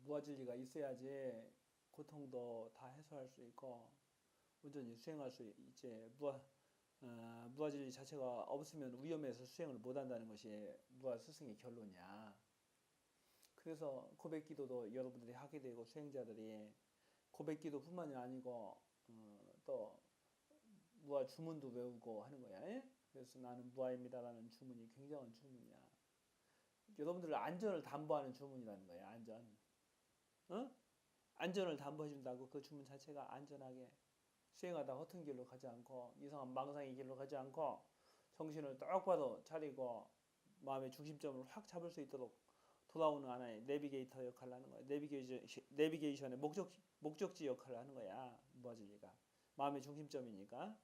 무아진리가 있어야지 고통도 다 해소할 수 있고 온전히 수행할 수 있지. 무아진리 자체가 없으면 위험해서 수행을 못한다는 것이 무아 스승의 결론이야. 그래서 고백기도도 여러분들이 하게 되고 수행자들이 고백기도뿐만이 아니고 또 무아 주문도 외우고 하는 거야. 예? 그래서 나는 무아입니다라는 주문이 굉장한 주문이야. 여러분들 안전을 담보하는 주문이라는 거야. 안전. 어? 안전을 담보해 준다고 그 주문 자체가 안전하게 수행하다 허튼 길로 가지 않고 이상한 망상의 길로 가지 않고 정신을 똑바로 차리고 마음의 중심점을 확 잡을 수 있도록 돌아오는 하나의 내비게이터 역할을 하는 거야. 내비게이션의 목적지 역할을 하는 거야. 무아진리가. 마음의 중심점이니까.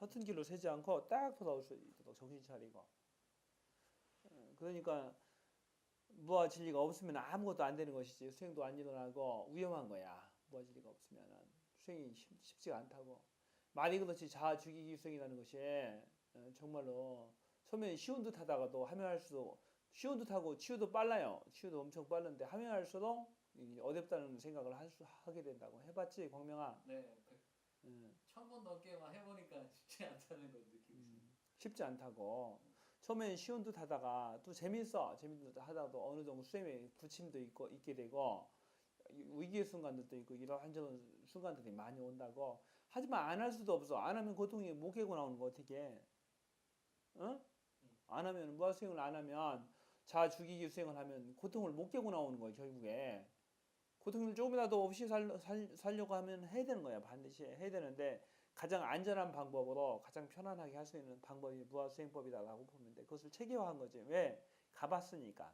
허튼 길로 새지 않고 딱 돌아올 수 있도록 정신 차리고. 그러니까 무아진리가 없으면 아무것도 안 되는 것이지. 수행도 안 일어나고 위험한 거야. 무아진리가 없으면 수행이 쉽지가 않다고. 말이 그렇지 자아 죽이기 수행이라는 것이 정말로 처음에 쉬운 듯 하다가도 하면 할수록 쉬운 듯 하고 치유도 빨라요. 치유도 엄청 빠른데 하면 할수록 어렵다는 생각을 하게 된다고. 해봤지 광명아? 네, 음, 1000번 넘게 막 해보니까 쉽지 않다는 걸 느끼고 있습니다. 쉽지 않다고. 처음엔 쉬운 듯 하다가 또 재밌어. 재밌는 듯 하다가도 어느 정도 수행에 부침도 있게 되고 위기의 순간들도 있고 이런저런 순간들이 많이 온다고. 하지만 안 할 수도 없어. 안 하면 고통이 못 깨고 나오는 거 어떻게? 어? 안 하면 무한 수행을 안 하면 자아 죽이기 수행을 하면 고통을 못 깨고 나오는 거야 결국에. 고통을 조금이라도 없이 살려고 하면 해야 되는 거야. 반드시 해야 되는데 가장 안전한 방법으로 가장 편안하게 할 수 있는 방법이 무아수행법이다라고 보면 돼. 그것을 체계화한 거지. 왜? 가봤으니까.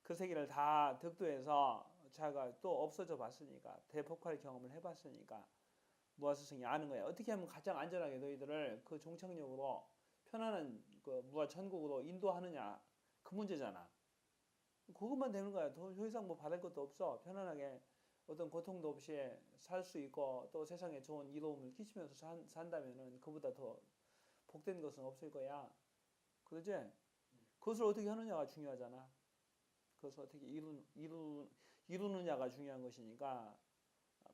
그 세계를 다 득도해서 자가 또 없어져 봤으니까 대폭발 경험을 해봤으니까 무아스승이 아는 거야. 어떻게 하면 가장 안전하게 너희들을 그 종착역으로 편안한 그 무아 천국으로 인도하느냐 그 문제잖아. 그것만 되는 거야. 더 이상 뭐 받을 것도 없어. 편안하게 어떤 고통도 없이 살 수 있고 또 세상에 좋은 이로움을 끼치면서 산다면은 그보다 더 복된 것은 없을 거야. 그러지? 그것을 어떻게 하느냐가 중요하잖아. 그것을 어떻게 이루느냐가 중요한 것이니까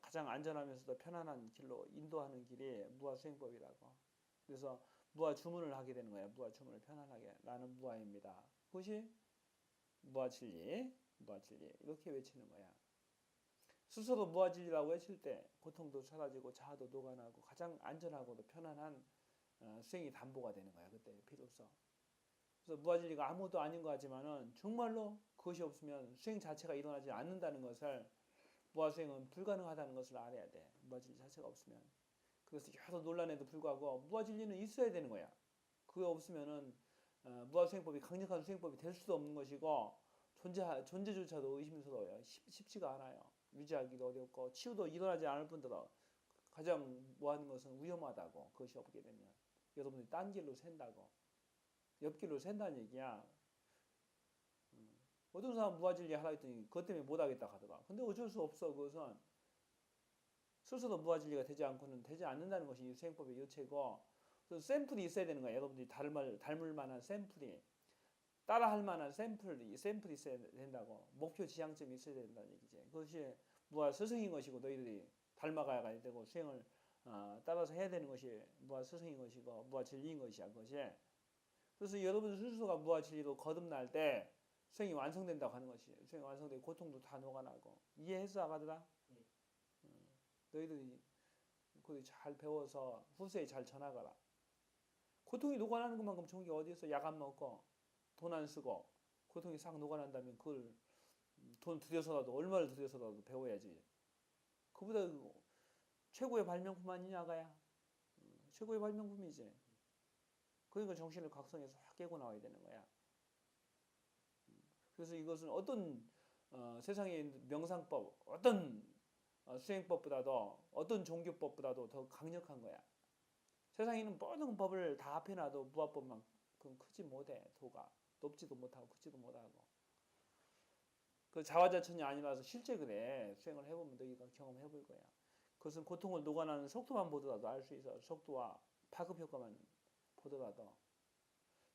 가장 안전하면서도 편안한 길로 인도하는 길이 무아 수행법이라고. 그래서 무아 주문을 하게 되는 거야. 무아 주문을 편안하게. 나는 무아입니다. 그것이 무아진리, 무아진리 이렇게 외치는 거야. 스스로 무아진리라고 외칠 때 고통도 사라지고 자아도 녹아나고 가장 안전하고도 편안한 수행이 담보가 되는 거야. 그때 비로소. 그래서 무아진리가 아무것도 아닌 것 같지만은 정말로 그것이 없으면 수행 자체가 일어나지 않는다는 것을 무아수행은 불가능하다는 것을 알아야 돼. 무아진리 자체가 없으면. 그래서 여러 논란에도 불구하고 무아진리는 있어야 되는 거야. 그게 없으면은 무아수행법이 강력한 수행법이 될 수도 없는 것이고 존재조차도 의심스러워요. 쉽지가 않아요. 유지하기도 어렵고 치유도 일어나지 않을 뿐더러 가장 뭐하는 것은 위험하다고. 그것이 없게 되면 여러분들이 딴 길로 샌다고. 옆길로 샌다는 얘기야. 어떤 사람 무아진리 하라 했더니 그것 때문에 못하겠다 하더라. 근데 어쩔 수 없어. 그것은 스스로 무아진리가 되지 않고는 되지 않는다는 것이 수행법의 요체고, 그래서 샘플이 있어야 되는 거야. 여러분들이 닮을 만한 샘플이, 따라할 만한 샘플이 있어야 된다고. 목표 지향점이 있어야 된다는 얘기지. 그것이 무아 스승인 것이고 너희들이 닮아가야 되고 수행을 따라서 해야 되는 것이 무아 스승인 것이고 무아 진리인 것이야. 그것이. 그래서 여러분 스스로가 무아 진리로 거듭날 때 수행이 완성된다고 하는 것이. 수행이 완성되고 고통도 다 녹아나고. 이해했어, 아가들아? 예. 너희들이 그걸 잘 배워서 후세에 잘 전하거라. 고통이 녹아나는 것만큼 좋은 게 어디 있어? 약 안 먹고 돈 안 쓰고 고통이 싹 녹아난다면 그걸 돈 들여서라도 얼마를 들여서라도 배워야지. 그보다 최고의 발명품 아니냐, 아가야? 최고의 발명품이지. 그러니까 정신을 각성해서 확 깨고 나와야 되는 거야. 그래서 이것은 어떤 세상의 명상법, 어떤 수행법보다도 어떤 종교법보다도 더 강력한 거야. 세상에는 모든 법을 다 앞에 놔도 무아법만큼 크지 못해. 도가 높지도 못하고 크지도 못하고. 그 자화자찬이 아니라서 실제 그래. 수행을 해보면 너희가 경험해볼 거야. 그것은 고통을 녹아나는 속도만 보더라도 알 수 있어. 속도와 파급 효과만 보더라도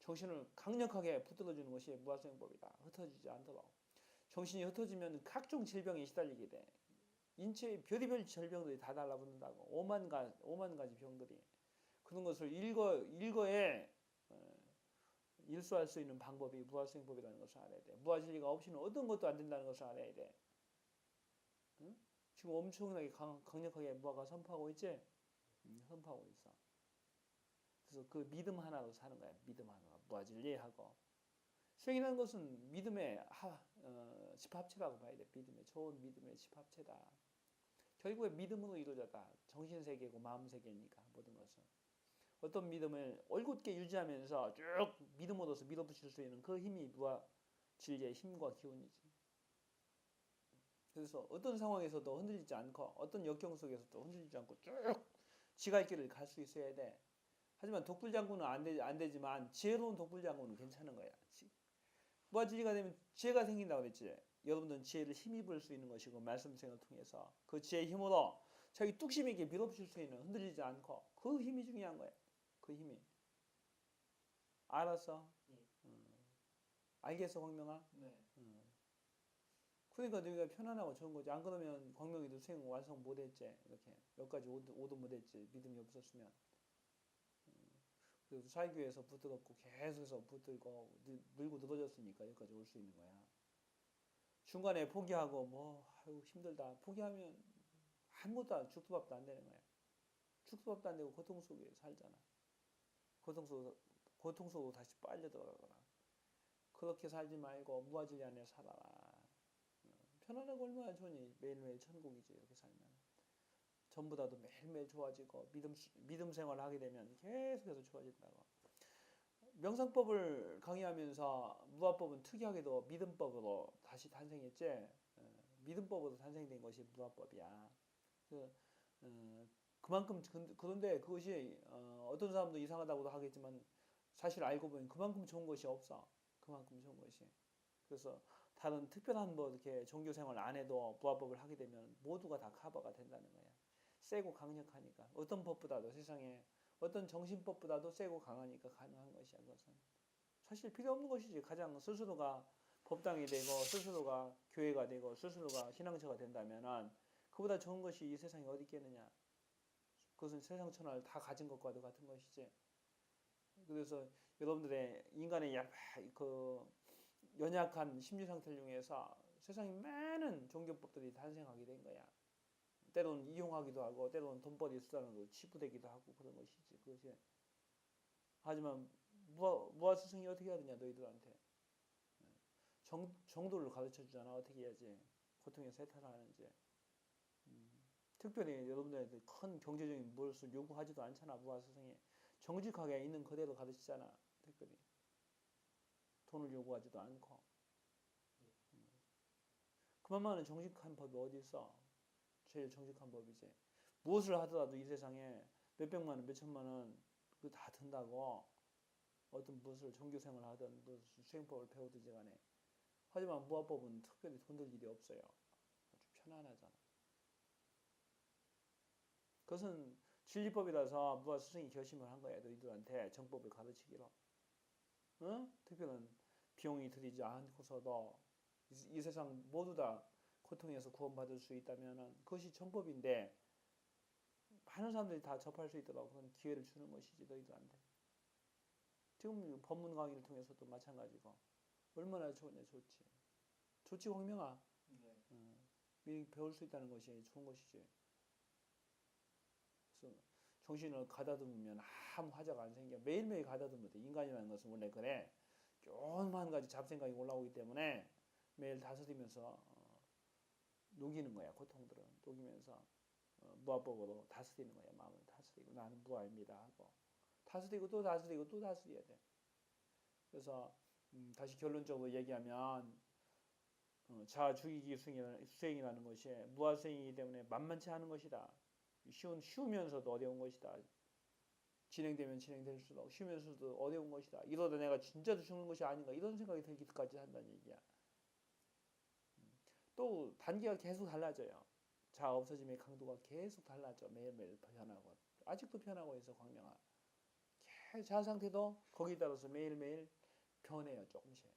정신을 강력하게 붙들어주는 것이 무아수행법이다. 흩어지지 않도록. 정신이 흩어지면 각종 질병에 시달리게 돼. 인체의 별의별 질병들이 다 달라붙는다고. 오만 가지 병들이. 그런 것을 일거에 일수할 수 있는 방법이 무아수행법이라는 것을 알아야 돼. 무아진리가 없이는 어떤 것도 안 된다는 것을 알아야 돼. 응? 지금 엄청나게 강력하게 무아가 선포하고 있지? 선포하고 있어. 그래서 그 믿음 하나로 사는 거야. 믿음 하나. 무아진리하고. 수행이라는 것은 믿음의 집합체라고 봐야 돼. 믿음의 좋은 믿음의 집합체다. 결국에 믿음으로 이루어졌다. 정신세계고 마음세계니까 모든 것은. 어떤 믿음을 올곧게 유지하면서 쭉 믿음으로서 밀어붙일 수 있는 그 힘이 무아 진리의 힘과 기운이지. 그래서 어떤 상황에서도 흔들리지 않고 어떤 역경 속에서도 흔들리지 않고 쭉 지갈 길을 갈 수 있어야 돼. 하지만 독불장군은 안 되지만 지혜로운 독불장군은 괜찮은 거야. 무아진리가 되면 지혜가 생긴다고 그랬지. 여러분들은 지혜를 힘입을 수 있는 것이고 말씀 수행을 통해서 그 지혜의 힘으로 자기 뚝심 있게 밀어붙일 수 있는 흔들리지 않고 그 힘이 중요한 거야. 그 힘이. 알았어? 예. 알겠어, 광명아? 네. 그러니까 너희가 편안하고 좋은 거지. 안 그러면 광명이도 수행 완성 못했지. 이렇게 여기까지 오도 못했지. 믿음이 없었으면. 그래서 사회교회에서 붙들었고 계속해서 붙들고 늘고 늘어졌으니까 여기까지 올 수 있는 거야. 중간에 포기하고 뭐 아유 힘들다. 포기하면 아무것도 죽도 밥도 안 되는 거야. 죽도 밥도 안 되고 고통 속에 살잖아. 고통 속으로 다시 빨려 들어가거나. 그렇게 살지 말고 무아진리 안에 살아라. 편안하고 얼마나 좋니? 매일매일 천국이지 이렇게 살면. 전보다도 매일매일 좋아지고 믿음 생활을 하게 되면 계속해서 좋아진다고. 명상법을 강의하면서 무아법은 특이하게도 믿음법으로 다시 탄생했지. 믿음법으로 탄생된 것이 무아법이야. 그만큼 그런데 그것이 어떤 사람도 이상하다고도 하겠지만 사실 알고 보면 그만큼 좋은 것이 없어. 그만큼 좋은 것이. 그래서 다른 특별한 뭐 이렇게 종교 생활 안 해도 무아법을 하게 되면 모두가 다 커버가 된다는 거야. 세고 강력하니까 어떤 법보다도 세상에 어떤 정신법보다도 세고 강하니까 가능한 것이야. 그것은 사실 필요 없는 것이지. 가장 스스로가 법당이 되고 스스로가 교회가 되고 스스로가 신앙처가 된다면은 그보다 좋은 것이 이 세상에 어디 있겠느냐. 그것은 세상 천하를 다 가진 것과도 같은 것이지. 그래서 여러분들의 인간의 연약한 심리 상태를 이용해서 세상에 많은 종교법들이 탄생하게 된 거야. 때로는 이용하기도 하고 때로는 돈벌이 수단으로 치부되기도 하고 그런 것이지. 그것이. 하지만 무아 스승이 어떻게 해야 되냐 너희들한테. 정도를 가르쳐 주잖아. 어떻게 해야지. 고통에서 해탈하는지. 특별히 여러분들한테 큰 경제적인 무엇을 요구하지도 않잖아. 무아 스승이. 정직하게 있는 그대로 가르치잖아. 특별히. 돈을 요구하지도 않고. 그만만은 정직한 법이 어디 있어. 제일 정직한 법이지. 무엇을 하더라도 이 세상에 몇백만 원, 몇천만 원 그거 다 든다고. 어떤 무엇을 종교생활을 하든 무슨 수행법을 배우든지 간에. 하지만 무아법은 특별히 돈 들 일이 없어요. 아주 편안하잖아. 그것은 진리법이라서 무아 스승이 결심을 한 거야. 너희들한테 정법을 가르치기로. 응? 특별한 비용이 들이지 않고서도 이 세상 모두 다 고통에서 구원받을 수 있다면 그것이 정법인데 많은 사람들이 다 접할 수 있도록 그런 기회를 주는 것이지 너희들한테. 지금 법문 강의를 통해서도 마찬가지고 얼마나 좋냐. 좋지. 좋지 광명아. 네. 미리 배울 수 있다는 것이 좋은 것이지. 그래서 정신을 가다듬으면 아무 화자가 안 생겨. 매일매일 가다듬어야 돼. 인간이라는 것은 원래 그래. 조그만 가지 잡생각이 올라오기 때문에 매일 다스리면서 녹이는 거야. 고통들은 녹이면서 무아법으로 다스리는 거야. 마음을 다스리고 나는 무아입니다 하고 다스리고 또 다스리고 또 다스려야 돼. 그래서 다시 결론적으로 얘기하면 자아 죽이기 수행이라는 것이 무아 수행이기 때문에 만만치 않은 것이다. 쉬우면서도 어려운 것이다. 진행되면 진행될수록 쉬면서도 어려운 것이다. 이러다 내가 진짜로 죽는 것이 아닌가 이런 생각이 들기까지 한다는 얘기야. 또 단계가 계속 달라져요. 자아 없어짐의 강도가 계속 달라져. 매일매일 변하고 아직도 변하고 있어 광명아. 자아 상태도 거기에 따라서 매일매일 변해요. 조금씩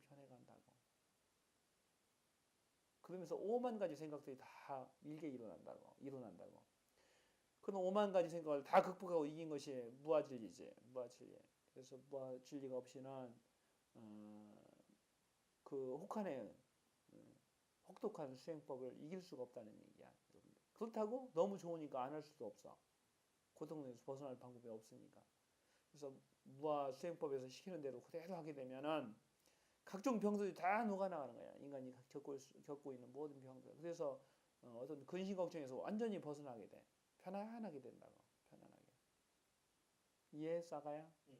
변해간다고. 그러면서 5만 가지 생각들이 다 일게 일어난다고. 그런 5만 가지 생각을 다 극복하고 이긴 것이 무아진리지. 무아진리. 그래서 무아진리가 없이는 그 혹한의 혹독한 수행법을 이길 수가 없다는 얘기야. 그렇다고 너무 좋으니까 안 할 수도 없어. 고통에서 벗어날 방법이 없으니까. 그래서 무아 수행법에서 시키는 대로 그대로 하게 되면은 각종 병들이 다 녹아나가는 거야. 인간이 겪고 있는 모든 병들. 그래서 어떤 근심 걱정에서 완전히 벗어나게 돼. 편안하게 된다고. 편안하게. 이해했어, 아가야? 예.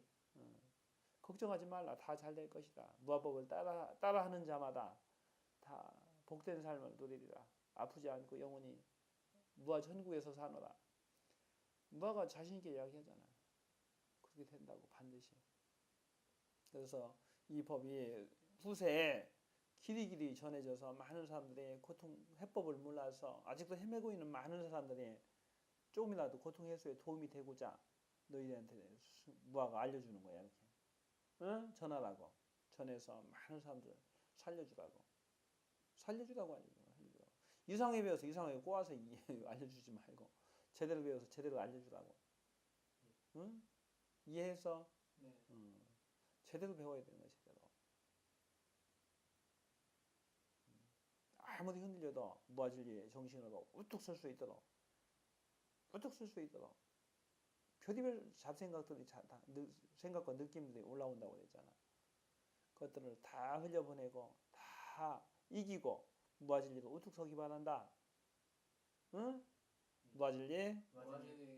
걱정하지 말라. 다 잘 될 것이다. 무아법을 따라하는 자마다 다 복된 삶을 누리리라. 아프지 않고 영원히 무아 천국에서 사노라. 무아가 자신 있게 이야기하잖아. 그렇게 된다고 반드시. 그래서 이 법이 후세에 길이길이 전해져서 많은 사람들이 해법을 몰라서 아직도 헤매고 있는 많은 사람들이 조금이라도 고통 해소에 도움이 되고자 너희들한테 무아가 알려주는 거야. 이렇게. 응? 전하라고. 전해서 많은 사람들 살려주라고. 알려주라고. 이상하게 배워서 이상하게 꼬아서 알려주지 말고 제대로 배워서 제대로 알려주라고. 응? 이해해서? 네. 제대로 배워야 되는 거야. 제대로. 아무리 흔들려도 무아진리의 정신으로 우뚝 설 수 있도록 별의별 잡생각들이 생각과 느낌들이 올라온다고 그랬잖아. 그것들을 다 흘려보내고 다 이기고 무아진리로 우뚝 서기 바란다. 응? 무아진리 무아진리